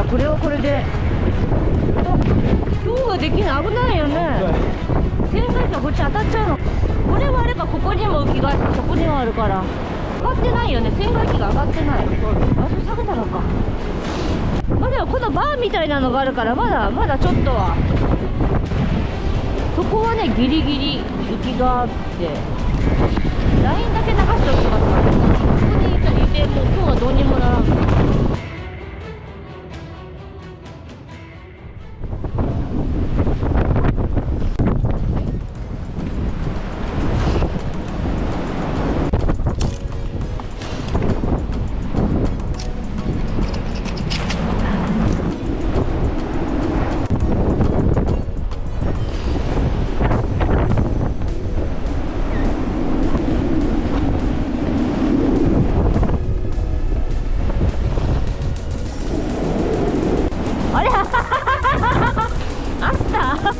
これはこれで。今日はできない。危ないよね。旋回機がこっち当たっちゃうの。これはあれか、ここにも浮きがそこにはあるから。上がってないよね。旋回機が上がってない。場所下げたのか。まあでもこのバーみたいなのがあるから、まだちょっとは。そこはね、ギリギリ浮きがあって、ラインだけ流しておきますから。ここにいてもう今日はどうにもならん。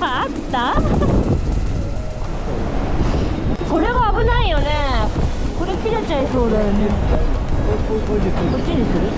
あったこれは危ないよね。これ切れちゃいそうだよね。こっちにする？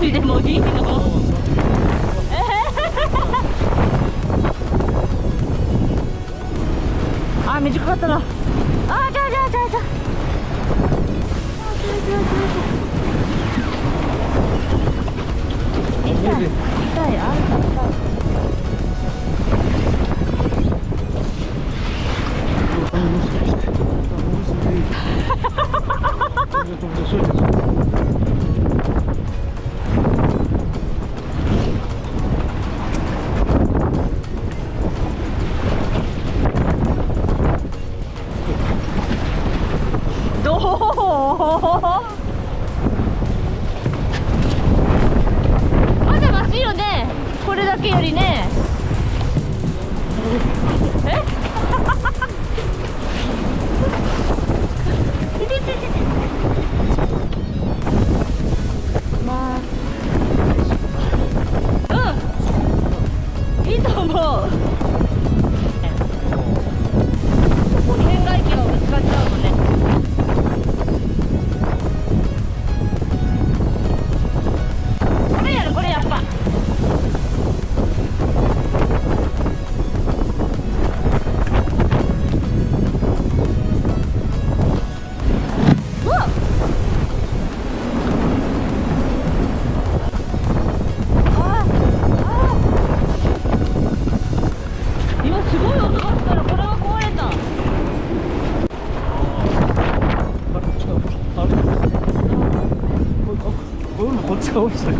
でもいいの？あ、短かったな。あ、じゃあ。痛い、あんた痛い。まだマシよね、これだけよりね。まあ、いいと思う。ここに変外機がぶつかっちゃうのね。これやっぱうわっ、今すごい音がしたらこれは壊れた。こっちが落ちた。